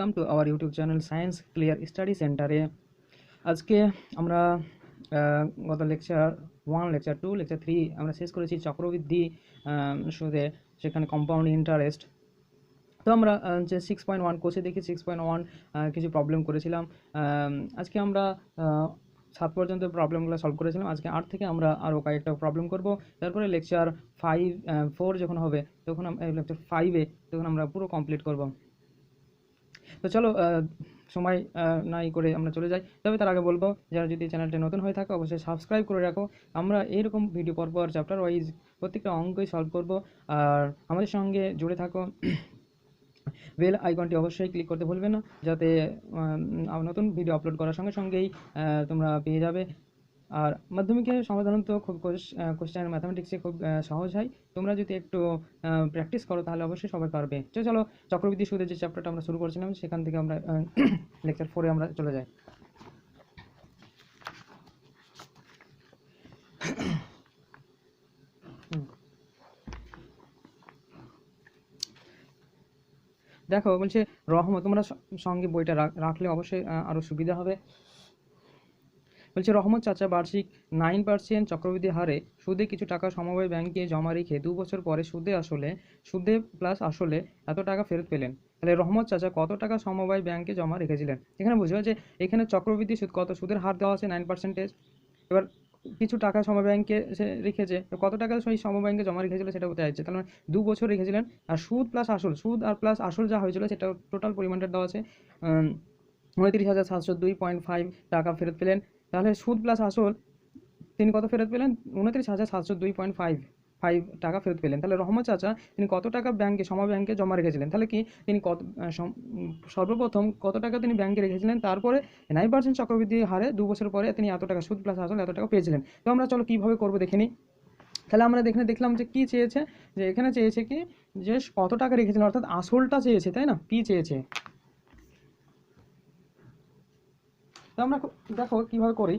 Welcome to our YouTube channel science clear study সেন্টারে। আজকে আমরা গত লেকচার 1, লেকচার 2, লেকচার 3 আমরা শেষ করেছি চক্রবৃদ্ধি সুদে, সেখানে কম্পাউন্ড ইন্টারেস্ট। তো আমরা যে 6.1 কোর্সে দেখি 6.1 কিছু প্রবলেম করেছিলাম। আজকে আমরা 7 পর্যন্ত প্রবলেমগুলো সলভ করেছিলাম। আজকে 8 থেকে আমরা আরও কয়েকটা প্রবলেম করব। তারপরে লেকচার 4 যখন হবে তখন লেকচার 5-এ তখন আমরা পুরো কমপ্লিট করব। তো চলো সময় নাই করে আমরা চলে যাই। তবে তার আগে বলবো, যারা যদি চ্যানেলটি নতুন হয়ে থাকে অবশ্যই সাবস্ক্রাইব করে রাখো। আমরা এইরকম ভিডিও পরপর চ্যাপ্টার ওয়াইজ প্রত্যেকটা অঙ্কই সলভ করব। আর আমাদের সঙ্গে জুড়ে থাকো। বেল আইকনটি অবশ্যই ক্লিক করতে ভুলবে না, যাতে নতুন ভিডিও আপলোড করার সঙ্গে সঙ্গেই তোমরা পেয়ে যাবে। আর মাধ্যমিকে সাধারণত খুব কোশ্চেন ম্যাথামেটিক্সে খুব সহজ হয়। তোমরা যদি একটু প্র্যাকটিস করো তাহলে অবশ্যই সবাই পারবে। চলো চক্রবৃদ্ধি সুদের যে চ্যাপ্টারটা আমরা শুরু করছিলাম সেখান থেকে আমরা লেকচার 4-এ আমরা চলে যাই। দেখো বলছে রহমত, তোমরা সঙ্গে বইটা রাখলে অবশ্যই আরও সুবিধা হবে। বলছে রহমত চাচা বার্ষিক 9% চক্রবৃদ্ধি হারে সুদে কিছু টাকা সমবায় ব্যাংকে জমা রেখে 2 বছর পরে সুদে প্লাস আসলে এত টাকা ফেরত পেলেন। তাহলে রহমত চাচা কত টাকা সমবায় ব্যাংকে জমা রেখেছিলেন? এখানে বুঝবে যে এখানে চক্রবৃদ্ধি সুদ কত, সুদের হার দেওয়া আছে 9%। এবার কিছু টাকা সমবায় ব্যাংকে সে রেখেছে, কত টাকা সেই সমবায় ব্যাংকে জমা রেখেছিল সেটা বলতে চাইছে। তাহলে 2 বছর রেখেছিলেন। আর সুদ প্লাস আসল, সুদ আর প্লাস আসল যা হয়েছিল সেটা টোটাল পরিমাণটা দেওয়া আছে 29,702.5 টাকা ফেরত পেলেন। তাহলে সুদ প্লাস আসল তিনি কত ফেরত পেলেন? 29,702.5 টাকা ফেরত পেলেন। তাহলে রহমত চাচা তিনি কত টাকা সমবায় ব্যাংকে জমা রেখেছিলেন? তাহলে কি তিনি সর্বপ্রথম কত টাকা তিনি ব্যাংকে রেখেছিলেন, তারপরে 9% চক্রবৃদ্ধি হারে 2 বছর পরে তিনি এত টাকা সুদ প্লাস আসল এত টাকা পেয়েছিলেন। তো আমরা চলো কীভাবে করবো দেখে নিই। তাহলে আমরা দেখলাম যে কী চেয়েছে, যে এখানে চেয়েছে কি যে কত টাকা রেখেছিলেন, অর্থাৎ আসলটা চেয়েছে, তাই না? পি চেয়েছে। তো আমরা দেখো কীভাবে করি।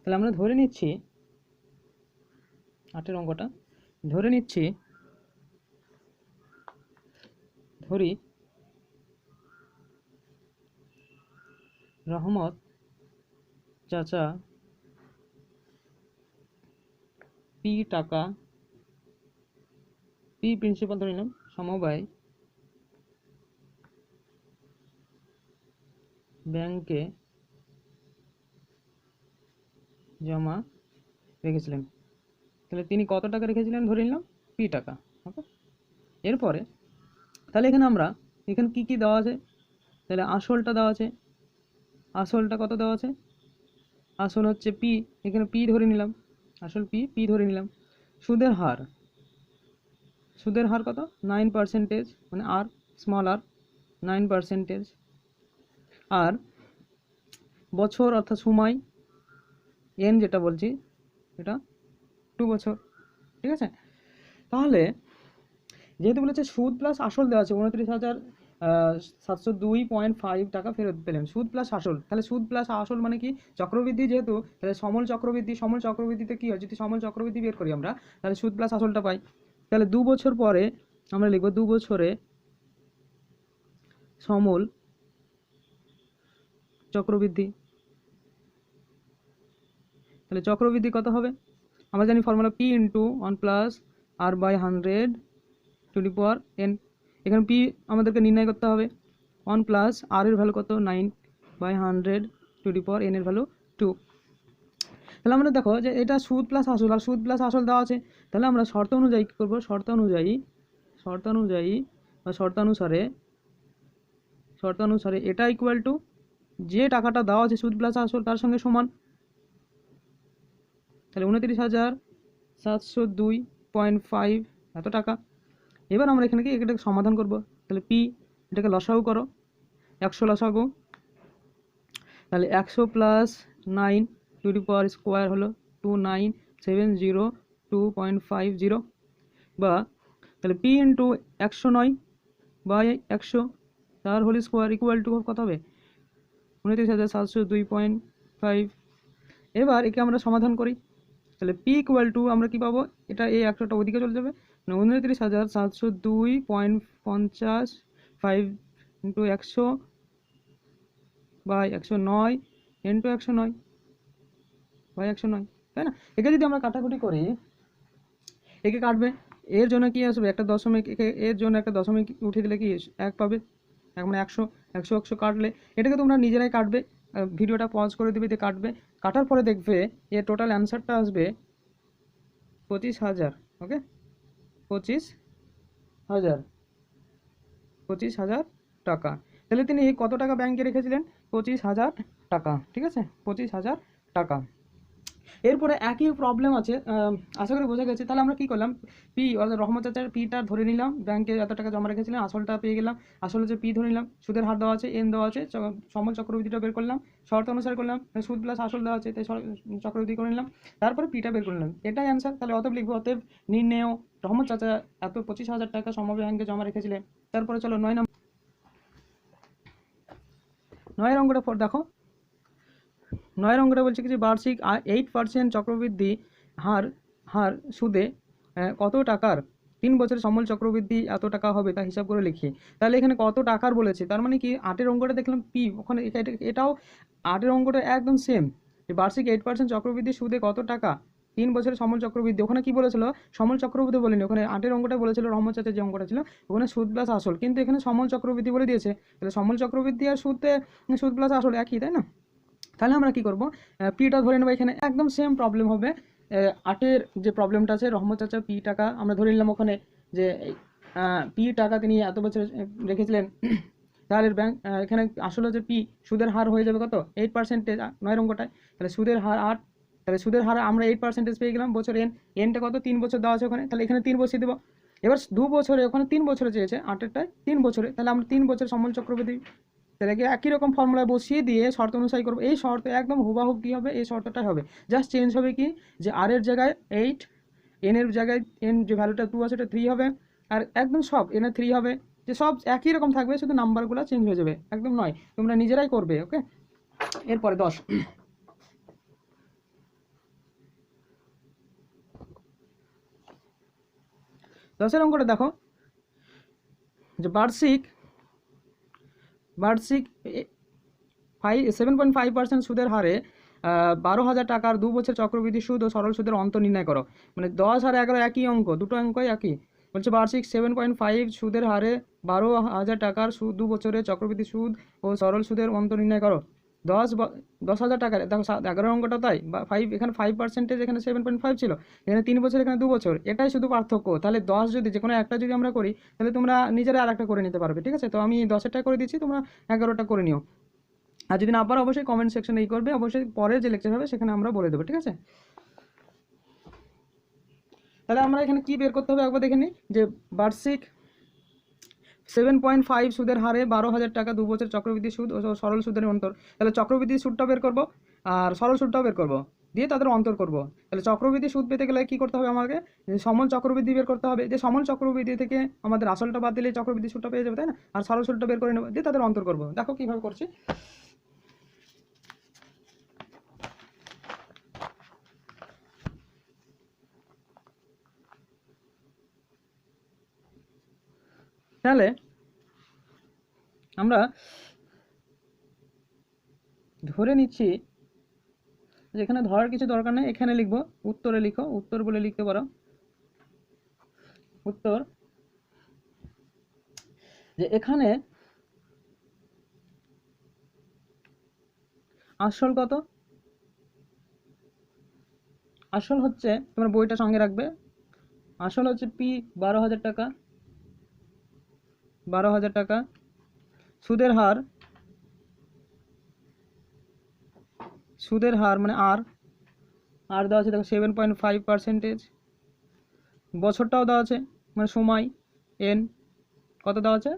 তাহলে আমরা ধরে নিচ্ছি 8-এর অঙ্কটা ধরি রহমত চাচা পি টাকা, পি প্রিন্সিপাল ধরে নিলাম, সমবায় ব্যাংকে জমা রেখেছিলেন। তাহলে তিনি কত টাকা রেখেছিলেন ধরে নিলাম, পি টাকা। ওকে, এরপরে তাহলে এখানে কি কি দেওয়া আছে? তাহলে আসলটা দেওয়া আছে, আসলটা কত দেওয়া আছে? আসল হচ্ছে পি, এখানে পি ধরে নিলাম, আসল পি ধরে নিলাম। সুদের হার কত? 9%, মানে আর স্মল আর 9%। আর বছর অর্থাৎ সময় এন যেটা বলছি এটা 2 বছর। ঠিক আছে, তাহলে যেহেতু বলেছে সুদ প্লাস আসল দেওয়া আছে 29,702.5 টাকা ফেরত পেলেন, সুদ প্লাস আসল। তাহলে সুদ প্লাস আসল মানে কি? চক্রবৃদ্ধি যেহেতু, তাহলে সমল চক্রবৃদ্ধিতে কি হয়? যদি সমল চক্রবৃদ্ধি বের করি আমরা, তাহলে সুদ প্লাস আসলটা পাই। তাহলে 2 বছর পরে আমরা লিখব 2 বছরে সমল চক্রবৃদ্ধি। তাহলে চক্রবৃদ্ধি কত হবে? আমরা জানি formula P into 1+r/100 two the power n। এখানে পি আমাদেরকে নির্ণয় করতে হবে। 1+r এর ভ্যালু কত? 9/100 টু দি পাওয়ার n এর ভ্যালু 2। তাহলে আমরা দেখো যে এটা সুদ প্লাস আসল, আর সুদ প্লাস আসল দেওয়া আছে। তাহলে আমরা শর্ত অনুযায়ী কী করবো? শর্তানুসারে এটা ইকুয়াল টু যে টাকাটা দেওয়া আছে সুদ প্লাস আসল তার সঙ্গে সমান। তাহলে 29,702.5 এত টাকা। এবার আমরা এখানে কি এটাকে সমাধান করব। তাহলে পি এটাকে লসাগু করো, 100 লসাগু। তাহলে 100 plus 9 two the power square হলো 29702.50, বা তাহলে পি ইন্টু 109 বাই 100 তার হোল স্কোয়ার ইকুয়াল টু কত হবে? 29,702.5। এবার একে আমরা সমাধান করি। তাহলে পি ইকুয়াল টু আমরা কি পাবো? এটা এই 100টা ওদিকে চলে যাবে, 29,702.50 ইন্টু 100 বাই 109 ইন্টু 109 বাই 109, তাই না? একে যদি আমরা কাটাকুটি করি, একে কাটবে, এর জন্য কি আসবে? একটা দশমিক, এর জন্য একটা দশমিক উঠে দিলে কি 1 পাবে। মানে 100 কাটলে এটাকে তোমরা নিজেরাই কাটবে, ভিডিওটা পজ করে দিবে, দিয়ে কাটবে। কাটার পরে দেখবে এর টোটাল অ্যান্সারটা আসবে 25,000। ওকে, 25,000 টাকা। তাহলে তিনি কত টাকা ব্যাংকে রেখেছিলেন? 25,000 টাকা। ঠিক আছে, 25,000 টাকা। এরপরে একই প্রবলেম আছে, আশা করি বোঝা গেছে। তাহলে আমরা কি করলাম? পি অর্থাৎ রহমত চাচার পিটা ধরে নিলাম, ব্যাংকে এত টাকা জমা রেখেছিলেন, আসলটা পেয়ে গেলাম। আসল হচ্ছে পি ধরে নিলাম, সুদের হার দেওয়া আছে, এন দেওয়া আছে, সমল চক্রবৃদ্ধিটা বের করলাম, শর্ত অনুসারে করলাম, সুদ প্লাস আসল দেওয়া আছে, তাই চক্রবৃদ্ধি করে নিলাম, তারপরে পিটা বের করে নিলাম। এটাই অ্যান্সার। তাহলে অতএব লিখবো, অতএব নির্ণেয় রহমত চাচা এত 25,000 টাকা সমবায় ব্যাংকে জমা রেখেছিলেন। তারপরে চলো 9 অঙ্কটা পর দেখো। 9 অঙ্কটা বলছে কি যে বার্ষিক 8% চক্রবৃদ্ধি হার সুদে কত টাকার 3 বছরের সমল চক্রবৃদ্ধি এত টাকা হবে তা হিসাব করে লিখি। তাহলে এখানে কত টাকার বলেছে, তার মানে কি 8 অঙ্কটা দেখলাম পি, ওখানে এটাও 8 অঙ্কটা একদম সেম, যে বার্ষিক 8% চক্রবৃদ্ধি সুদে কত টাকা 3 বছরের সমল চক্রবৃদ্ধি। ওখানে কি বলেছিল? সমল চক্রবৃদ্ধি বলেনি, ওখানে 8 অঙ্কটা বলেছিল রহমত চাচার যে অঙ্কটা ছিল ওখানে সুদ প্লাস আসল, কিন্তু এখানে সমল চক্রবৃদ্ধি বলে দিয়েছে। তাহলে সমল চক্রবৃদ্ধি আর সুদ প্লাস আসল একই, তাই না? তাহলে আমরা কি করব? পিটা ধরে নেব। এখানে একদম সেম প্রবলেম হবে। 8-এর যে প্রবলেমটা আছে, রহমত চাচা পি টাকা আমরা ধরে নিলাম ওখানে, যে পি টাকা তিনি এত বছর রেখেছিলেন। তাহলে ব্যাংক এখানে আসলে যে পি সুদের হার হয়ে যাবে কত? 8%, 9 অঙ্কটায়। তাহলে সুদের হার 8, তাহলে সুদের হার আমরা 8% পেয়ে গেলাম। বছর এনটা কত? 3 বছর দেওয়া আছে ওখানে, তাহলে এখানে 3 বছর দেবো। এবার 2 বছরে, ওখানে 3 বছরে চেয়েছে, 8-এরটায় 3 বছরে, তাহলে আমরা 3 বছর সমল চক্রবৃদ্ধি তাহলে একই রকম ফর্মুলায় বসিয়ে দিয়ে শর্ত অনুযায়ী করবো। এই শর্ত একদম হুবাহুব কী হবে? এই শর্তটাই হবে, জাস্ট চেঞ্জ হবে কি, যে আর এর জায়গায় 8, এন এর জায়গায় এন যে ভ্যালুটা 2 আছে ওটা 3 হবে, আর একদম সব এন এর 3 হবে, যে সব একই রকম থাকবে, শুধু নাম্বারগুলো চেঞ্জ হয়ে যাবে। একদম নয়, তোমরা নিজেরাই করবে। ওকে, এরপরে 10-এর অঙ্কটা দেখো, যে বার্ষিক 7.5% সুদের হারে 12,000 টাকার 2 বছর চক্রবৃদ্ধি সুদ ও সরল সুদের অন্তর নির্ণয় করো। মানে 10 আর 11 একই অঙ্ক, দুটো অঙ্কই একই। বলছে বার্ষিক 7.5 সুদের হারে 12,000 টাকার 2 বছরের চক্রবৃদ্ধি সুদ ও সরল সুদের অন্তর নির্ণয় করো। 10,000 টাকার, দেখো 11 অঙ্কটা তাই, 5 এখানে 5%, এখানে 7.5 ছিল, এখানে 3 বছর, এখানে 2 বছর, এটাই শুধু পার্থক্য। তাহলে 10 যদি যে কোনো একটা যদি আমরা করি, তাহলে তোমরা নিজেরা আর একটা করে নিতে পারবে। ঠিক আছে, তো আমি 10-এরটা করে দিচ্ছি, তোমরা 11টা করে নিও। আর যদি না পারো অবশ্যই কমেন্ট সেকশনে করবে, অবশ্যই পরে যে লেকচার হবে সেখানে আমরা বলে দেবো। ঠিক আছে, তাহলে আমরা এখানে কি বের করতে হবে একবার দেখে নিই, যে বার্ষিক 7.5 সুদের হারে 12,000 টাকা 2 বছর চক্রবৃদ্ধি সুদ ও সরল সুদের অন্তর। তাহলে চক্রবৃদ্ধি সুদটা বের করবো আর সরল সুদটাও বের করবো, দিয়ে তাদের অন্তর করব। তাহলে চক্রবৃদ্ধি সুদ পেতে গেলে কি করতে হবে আমাকে? সমল চক্রবৃদ্ধি বের করতে হবে, যে সমল চক্রবৃদ্ধি থেকে আমাদের আসলটা বাদ দিলে চক্রবৃদ্ধি সুদটা পেয়ে যাবে, তাই না? আর সরল সুদটা বের করে নেবো, দিয়ে তাদের অন্তর করবো। দেখো কীভাবে করছি। তাহলে আমরা ধরে নিচ্ছি এখানে ধরার কিছু দরকার নেই, এখানে লিখবো, উত্তরে লিখো, উত্তর বলে লিখতে পারো। উত্তর যে এখানে আসল কত, আসল হচ্ছে, তোমার বইটা সঙ্গে রাখবে, আসল হচ্ছে পি 12,000 টাকা, 12,000 টাকা। সুদের হার, সুদের হার মানে আর, আর দেওয়া আছে দেখো 7.5%। বছরটাও দেওয়া আছে, মানে সময় এন কত দেওয়া আছে,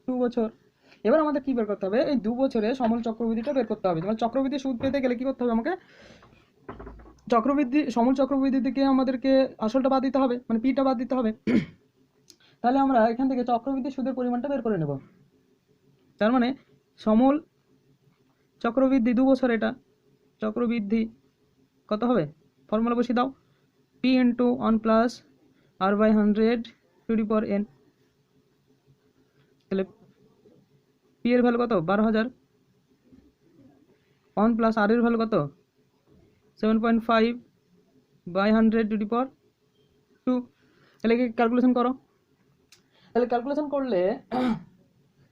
2 বছর। এবার আমাদের কি বের করতে হবে, এই 2 বছরে সমল চক্রবৃদ্ধিটা বের করতে হবে। তোমার চক্রবৃদ্ধি সুদ পেতে গেলে কি করতে হবে আমাকে, চক্রবৃদ্ধি সমল চক্রবৃদ্ধি থেকে আমাদেরকে আসলটা বাদ দিতে হবে, মানে পিটা বাদ দিতে হবে। তাহলে আমরা এখান থেকে চক্রবৃদ্ধি সুদের পরিমাণটা বের করে নেব। তার মানে সমল চক্রবৃদ্ধি 2 বছর, এটা চক্রবৃদ্ধি কত হবে, ফর্মুলা বসিয়ে দাও, P into 1 plus R by 100 to the power n. তাহলে পি এর ভ্যালু কত, 12,000, 1 প্লাস আর এর ভ্যালু কত, 7.5 বাই 100 টু দি পাওয়ার 2। তাহলে ক্যালকুলেশন করো। তাহলে ক্যালকুলেশন করলে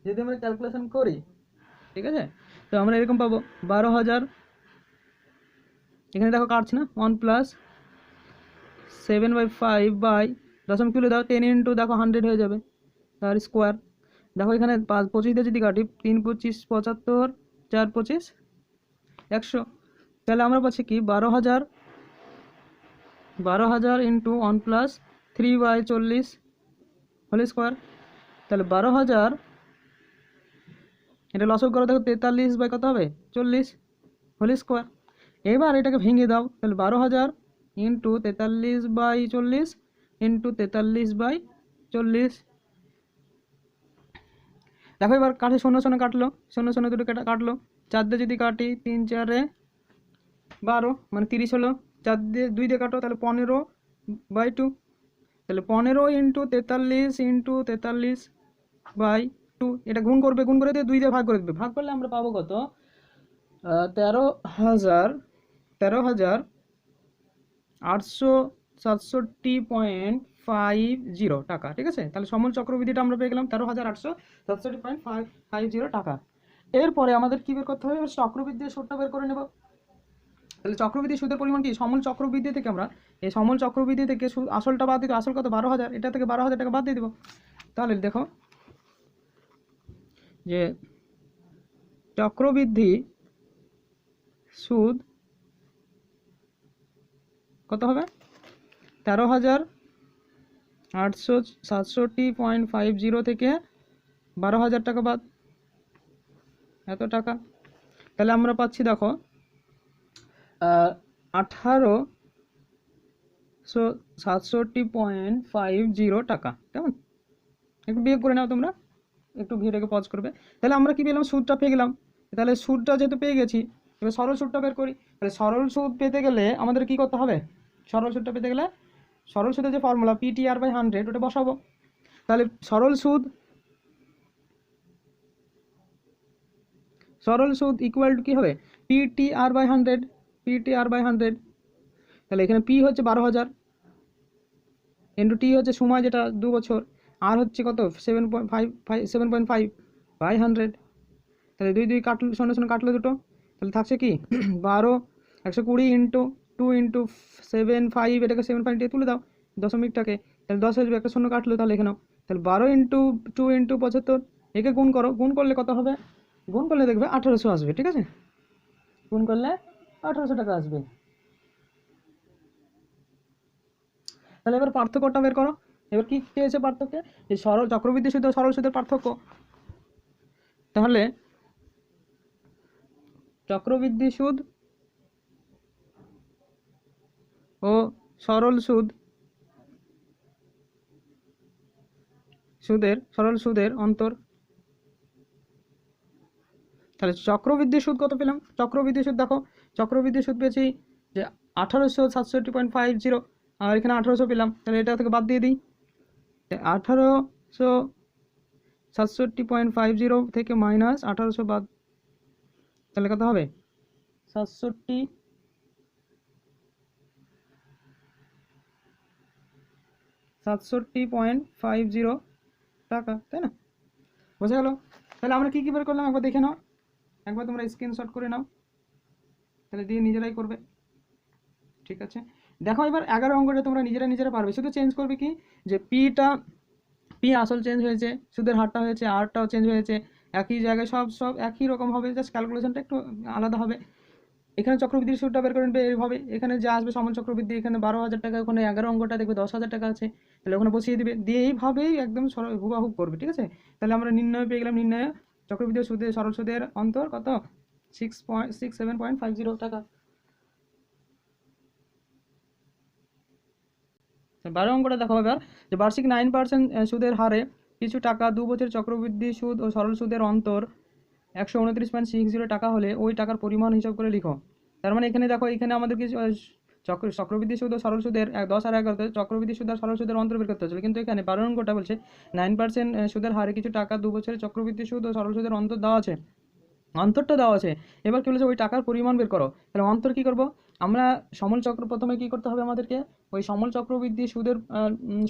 যদি আমরা ক্যালকুলেশন করি, ঠিক আছে, তো আমরা এরকম পাবো 12,000, এখানে দেখো কাটছে না, 1 প্লাস 7/5 বাই দশমিক তুলে দাও 10 ইন্টু দেখো 100 হয়ে যাবে, তার স্কোয়ার। দেখো এখানে 25 দিয়ে যদি কাটি, 3 25 75, 4 25 100। তাহলে আমরা পাচ্ছি কি 12,000 ইন্টু 1 প্লাস 3/40 হোল স্কোয়ার। তাহলে 12,000, এটা লসক করো, দেখো 43 বাই কত হবে, 40 হোল স্কোয়ার। এবার এটাকে ভেঙে দাও, তাহলে 12,000 ইন্টু 43/40 ইন্টু 43/40। দেখো এবার কাটে, 0 কাটলো, 0 দুটো কাটলো, 4 দিয়ে যদি কাটি 3 4 12, মানে 30 হলো। 4 দিয়ে 2 দিয়ে কাটো, তাহলে 15/2। তাহলে 15 ইন্টু 43 ইন্টু 43/2, এটা গুণ করবে, গুণ করে দিয়ে 2 দিয়ে ভাগ করে দেবে, ভাগ করলে আমরা পাবো কত, 13,867.50 টাকা। ঠিক আছে, তাহলে সমল চক্রবৃদ্ধিটা আমরা পেয়ে গেলাম 13,867.50 টাকা। এরপরে আমাদের কি বের করতে হবে, চক্রবৃদ্ধির সুদটা বের করে নেব। তাহলে চক্রবৃদ্ধি সুদের পরিমাণ কি, সমল চক্রবৃদ্ধি থেকে আমরা এই সমল চক্রবৃদ্ধি থেকে আসলটা বাদ দিতে, আসল কত 12,000, এটা থেকে 12,000 টাকা বাদ দিয়ে দেবো। তাহলে দেখো যে চক্রবৃদ্ধি সুদ কত হবে, 13,867.50 থেকে 12,000 টাকা বাদ, এত টাকা। তাহলে আমরা পাচ্ছি দেখো 18,67.50 টাকা, কেমন, একটু বিয়োগ করে নাও তোমরা, একটু ভিডিওটাকে পজ করবে। তাহলে আমরা কি পেলাম, সুদটা পেয়ে গেলাম। তাহলে সুদটা যেহেতু পেয়ে গেছি, এবার সরল সুদটা বের করি। তাহলে সরল সুদ পেতে গেলে আমাদের কি করতে হবে, সরল সুদটা পেতে গেলে সরল সুদের যে ফর্মুলা PTR/100 ওটা বসাবো। তাহলে সরল সুদ ইকুয়াল টু কী হবে, PTR/100, PTR/100। তাহলে এখানে পি হচ্ছে 12,000 ইন্টু টি হচ্ছে সময়, যেটা 2 বছর, আর হচ্ছে কত 7.5/100। তাহলে 2 2 কাটলো, 0 কাটলো দুটো, তাহলে থাকছে কি 12, 120 ইন্টু 2 ইন্টু 7.5, এটাকে 7.5 দিয়ে তুলে দাও দশমিকটাকে, তাহলে 10 আসবে, একটা 0 কাটলো, তাহলে এখানেও তাহলে 12 ইন্টু 2 ইন্টু 75, একে গুণ করো, গুণ করলে কত হবে, গুণ করলে দেখবে 1800 আসবে। ঠিক আছে, গুণ করলে 1800 টাকা আসবে। তাহলে এবার পার্থক্যটা বের করো। এবার কি পেয়েছে পার্থক্য, এই সরল চক্রবৃদ্ধি সুদ ও সরল সুদের পার্থক্য। তাহলে চক্রবৃদ্ধি সুদ ও সরল সুদের অন্তর। তাহলে চক্রবৃদ্ধি সুদ কত পেলাম, চক্রবৃদ্ধি সুদ দেখো, চক্রবৃদ্ধি সুদ পেয়েছি যে 1867.50, আর এখানে 1800 পেলাম, তাহলে এটা থেকে বাদ দিয়ে দিই, 1867.50 থেকে মাইনাস 1800 বাদ, তাহলে কত হবে 67 67.50 টাকা, তাই না? বোঝা গেল? তাহলে আমরা কী কী বের করলাম একবার দেখে নাও, একবার তোমরা স্ক্রিনশট করে নাও, তাহলে দিয়ে নিজেরাই করবে। ঠিক আছে, দেখো এবার 11 অঙ্কটা তোমরা নিজেরা পারবে, শুধু চেঞ্জ করবে কি যে পি আসল চেঞ্জ হয়েছে, সুদের হারটা হয়েছে, আরটাও চেঞ্জ হয়েছে, একই জায়গায় সব একই রকম হবে, জাস্ট ক্যালকুলেশনটা একটু আলাদা হবে। এখানে চক্রবৃদ্ধির সুদটা বের করে নেবে এইভাবে, এখানে যা আসবে সমল চক্রবৃদ্ধি, এখানে 12,000 টাকা, ওখানে 11 অঙ্কটা দেখবে 10,000 টাকা আছে, তাহলে ওখানে বসিয়ে দিবে, দিয়ে এইভাবেই একদম হুবাহুব করবে। ঠিক আছে, তাহলে আমরা নির্ণয় পেয়ে গেলাম, নির্ণয় চক্রবৃদ্ধি সুদের সরল সুদের অন্তর কত 67.50 টাকা। 12 অঙ্কটা দেখো এবার, যে বার্ষিক 9% সুদের হারে কিছু টাকা 2 বছর চক্রবৃদ্ধি সুদ ও সরল সুদের অন্তর 129.60 টাকা হলে ওই টাকার পরিমাণ হিসাব করে লিখো। তার মানে এখানে দেখো, এখানে আমাদের কিছু চক্রবৃদ্ধি সুদ ও সরল সুদের 10 আর 11 চক্রবৃদ্ধি সুদ আর সরল সুদের অন্তর বের করতে হচ্ছিল, কিন্তু এখানে 12 অঙ্কটা বলছে 9% সুদের হারে কিছু টাকা 2 বছরের চক্রবৃদ্ধি সুদ ও সরল সুদের অন্তর দেওয়া আছে, অন্তরটা দেওয়া আছে। এবার কি বলেছে, ওই টাকার পরিমাণ বের করো। তাহলে অন্তর কি করব আমরা, সমল চক্র প্রথমে কি করতে হবে আমাদেরকে, ওই সমল চক্রবৃদ্ধি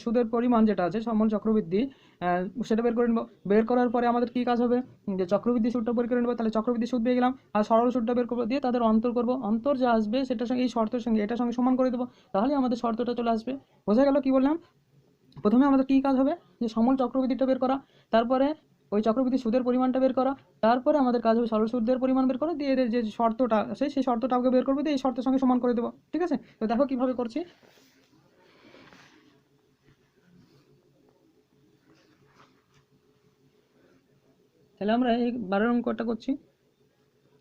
সুদের পরিমাণ যেটা আছে সমল চক্রবৃদ্ধি, সেটা বের করে নেব। বের করার পরে আমাদের কি কাজ হবে, যে চক্রবৃদ্ধি সুদটা বের করে নেব, তাহলে চক্রবৃদ্ধি সুদ পেয়ে গেলাম, আর সরল সুদটা বের করবো, দিয়ে তাদের অন্তর করব, অন্তর যা আসবে সেটার সঙ্গে এই শর্তের সঙ্গে এটার সঙ্গে সমান করে দেবো, তাহলে আমাদের শর্তটা চলে আসবে। বোঝা গেল কি বললাম? প্রথমে আমাদের কী কাজ হবে, যে সমল চক্রবৃদ্ধিটা বের করা, তারপরে ওই চক্রবৃদ্ধি সুদের পরিমাণটা বের করা, তারপরে আমাদের কাজ হবে সরল সুদের পরিমাণ বের করা, দিয়ে এদের যে শর্তটা আছে সেই শর্তটাকে বের করবে, দিয়ে এই শর্তের সঙ্গে সমান করে দেবো। ঠিক আছে, তো দেখো কীভাবে করছি। তাহলে আমরা এই 12 অঙ্কটা করছি।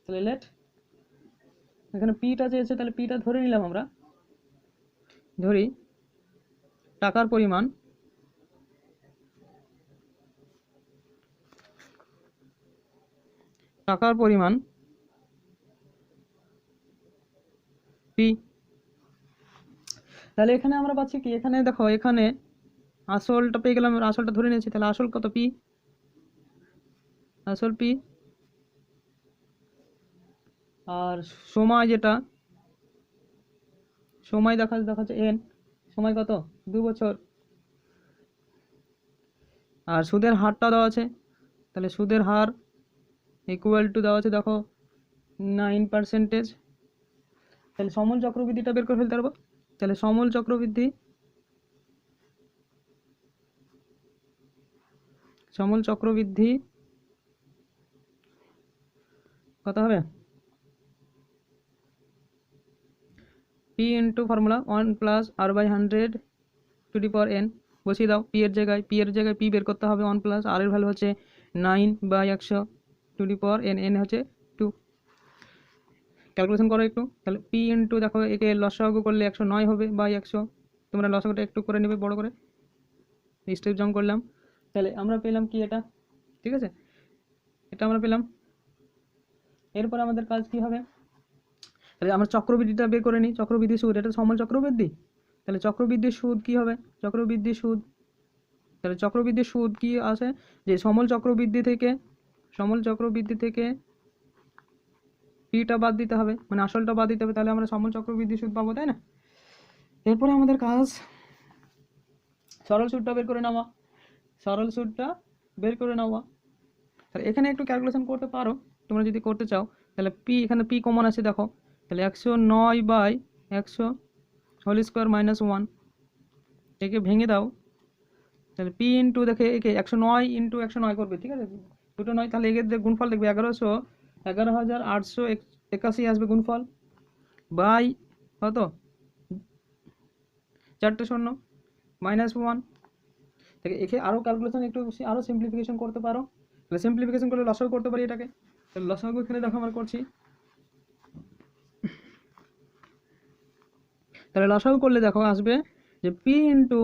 তাহলে লেট, এখানে পিটা চেয়েছে, তাহলে পিটা ধরে নিলাম, আমরা ধরি টাকার পরিমাণ পি। তাহলে এখানে আমরা পাচ্ছি কি, এখানে দেখো, এখানে আসলটা পেয়ে গেলাম, আসলটা ধরে নিয়েছি, তাহলে আসল কত পি, আসল পি, আর সময় যেটা সময় দেখাচ্ছে এন, সময় কত 2 বছর, আর সুদের হারটা দেওয়া আছে, তাহলে সুদের হার ইকুয়াল টু দেওয়া আছে দেখো 9%। তাহলে সমল চক্রবৃদ্ধিটা বের করে ফেলতে পারবো। তাহলে সমল চক্রবৃদ্ধি কত হবে, পি ইন্টু ফর্মুলা 1+r/100 বসিয়ে দাও। পি এর জায়গায় পি বের করতে হবে, 1+ আর এর ভ্যালু হচ্ছে 9/100 n হচ্ছে 2। ক্যালকুলেশন করো একটু, তাহলে পি ইন্টু দেখো, একে লসাগু করলে 109 হবে বাই 100, তোমরা লসাগুটা একটু করে নেবে বড় করে, স্টেপ জাম্প করলাম। তাহলে আমরা পেলাম কি এটা, ঠিক আছে, এটা আমরা পেলাম। এরপর আমাদের কাজ কি হবে, তাহলে আমরা চক্রবৃদ্ধিটা বের করে নিই, চক্রবৃদ্ধি সুদ, এটা সমল চক্রবৃদ্ধি, তাহলে চক্রবৃদ্ধির সুদ কি হবে, তাহলে চক্রবৃদ্ধির সুদ কি আছে, যে সমল চক্রবৃদ্ধি থেকে পিটা বাদ দিতে হবে, মানে আসলটা বাদ দিতে হবে, তাহলে আমরা সমল চক্রবৃদ্ধি সুদ পাবো, তাই না? এরপরে আমাদের কাজ সরল সুদটা বের করে নেওয়া, তাহলে এখানে একটু ক্যালকুলেশন করতে পারো তোমরা যদি করতে চাও। তাহলে পি, এখানে পি কমন আছে দেখো, তাহলে 109/100 - 1, একে ভেঙে দাও, তাহলে পি ইন্টু দেখে একে 109 ইন্টু 109 করবে, ঠিক আছে, দুটো 9, তাহলে একে গুণফল দেখবে 11,881 আসবে গুণফল, বাই কত 4টে শূন্য -1। থেকে একে আরও ক্যালকুলেশন একটু আরও সিম্পলিফিকেশন করতে পারো, তাহলে সিম্পলিফিকেশন করলে লসাগু করতে পারি এটাকে। তাহলে লসাগু এখানে দেখো আমরা করছি, তাহলে লসাগু করলে দেখো আসবে যে পি ইন্টু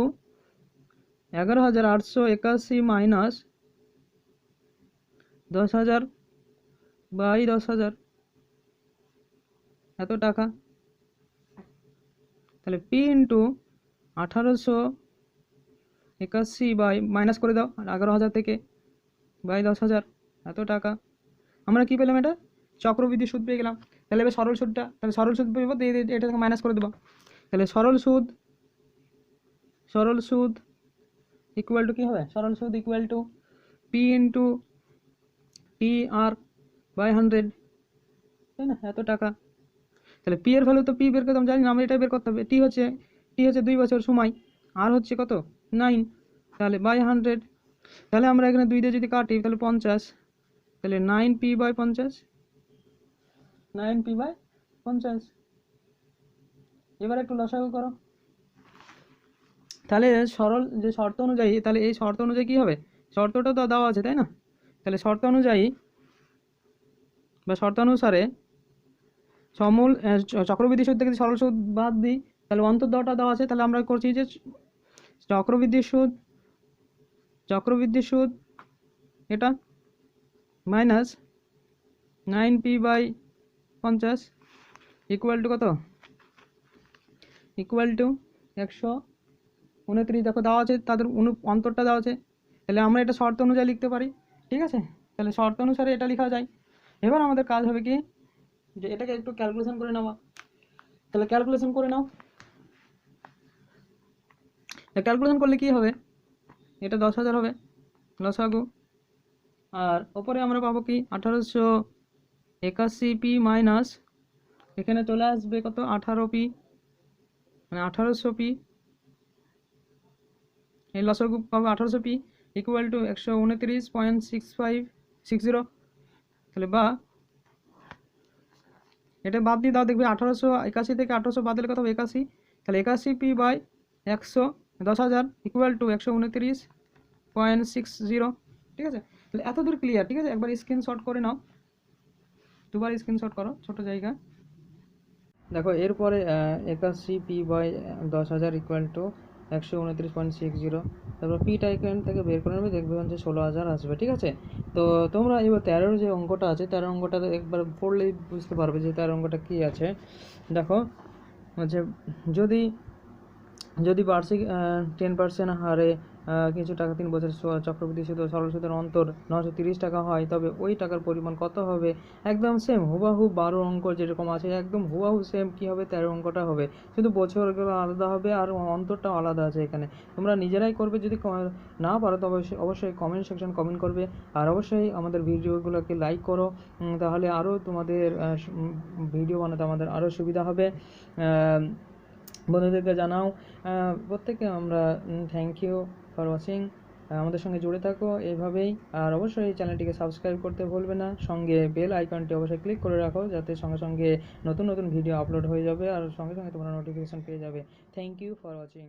11,881 - 10,000 বাই 10,000 এত টাকা, তাহলে পি ইন্টু 1881 বাই মাইনাস করে দাও 11,000 থেকে বাই 10,000 এত টাকা। আমরা কি পেলাম, এটা চক্রবৃদ্ধি সুদ পেয়ে গেলাম। তাহলে এবার সরল সুদ পেয়ে এটা থেকে মাইনাস করে দেবো, তাহলে সরল সুদ ইকুয়াল টু কী হবে, সরল সুদ equal to P into T R by 100, তাই না, এত টাকা। তাহলে পি এর ভ্যালু তো পি বের করতে জানি না, আমরা এটাই বের করতে হবে। টি হচ্ছে 2 বছর সময়, আর হচ্ছে কত 9, তাহলে বাই 100। তাহলে আমরা এখানে 2 দিয়ে যদি কাটি তাহলে 50, তাহলে 9p/50, 9p/50। এবার একটু লসাগু করো। তাহলে সরল যে শর্ত অনুযায়ী, তাহলে এই শর্ত অনুযায়ী কী হবে, শর্তটা তো দেওয়া আছে তাই না, তাহলে শর্ত অনুযায়ী বা শর্তানুসারে সমূল চক্রবৃদ্ধি সুদ থেকে সরল সুদ বাদ দিই, তাহলে অন্তর্দটা দেওয়া আছে, তাহলে আমরা করছি যে চক্রবৃদ্ধি সুদ এটা মাইনাস 9p/50 ইকুয়াল টু কত, ইকুয়াল টু 129। দেখো দেওয়া আছে, তাদের অন্তরটা দেওয়া আছে, তাহলে আমরা এটা শর্ত অনুযায়ী লিখতে পারি, ঠিক আছে। তাহলে শর্ত অনুসারে এটা লেখা যায়। এবার আমাদের কাজ হবে কি, যে এটাকে একটু ক্যালকুলেশন করে নেওয়া। তাহলে ক্যালকুলেশন করে নাও। ক্যালকুলেশন করলে কি হবে, এটা 10,000 হবে লসাগু, আর ওপরে আমরা পাবো কি 1881p মাইনাস এখানে চলে আসবে কত 18p, মানে 1800p, এই লসাগু পাবো 1800p ইকুয়াল টু 129.6560। তাহলে বা এটা বাদ দিয়ে দাও, দেখবে 1881 থেকে 1800 বাদ দিলে কত হবে 81, তাহলে 81p/100 10,000 ইকুয়াল টু 129.60। ঠিক আছে, তাহলে এত দূর ক্লিয়ার। ঠিক আছে, একবার স্ক্রিনশট করে নাও, দুবার স্ক্রিনশট করো ছোট জায়গা। দেখো এরপরে 81p/10,000 ইকুয়াল টু 129.60, তারপর পিটা এখান থেকে বের করে নেবে, দেখবে হচ্ছে 16,000 আসবে। ঠিক আছে, তো তোমরা এবার 13 যে অঙ্কটা আছে, 13 অঙ্কটা একবার পড়লেই বুঝতে পারবে যে 13 অঙ্কটা কী আছে। দেখো হচ্ছে যদি বার্ষিক 10% হারে কিছু টাকা 3 বছর চক্রবৃদ্ধি সুদ ও সরল সুদের অন্তর 930 টাকা হয়, তবে ওই টাকার পরিমাণ কত হবে। একদম সেম হুবাহু 12 অঙ্ক যেরকম আছে একদম হুবাহু সেম কী হবে 13 অঙ্কটা হবে, শুধু বছরগুলো আলাদা হবে আর অন্তরটাও আলাদা আছে এখানে। তোমরা নিজেরাই করবে, যদি না পারো তবে অবশ্যই কমেন্ট সেকশন কমেন্ট করবে, আর অবশ্যই আমাদের ভিডিওগুলোকে লাইক করো, তাহলে আরও তোমাদের ভিডিও বানাতে আমাদের আরও সুবিধা হবে। বন্ধুদেরকে জানাও। প্রত্যেককে আমরা থ্যাংক ইউ ফর ওয়াচিং। আমাদের সঙ্গে জুড়ে থাকো এইভাবেই, আর অবশ্যই চ্যানেলটিকে সাবস্ক্রাইব করতে ভুলবে না, সঙ্গে বেল আইকনটি অবশ্যই ক্লিক করে রাখো, যাতে সঙ্গে সঙ্গে নতুন নতুন ভিডিও আপলোড হয়ে যাবে আর সঙ্গে সঙ্গে তোমরা নোটিফিকেশন পেয়ে যাবে। Thank you for watching.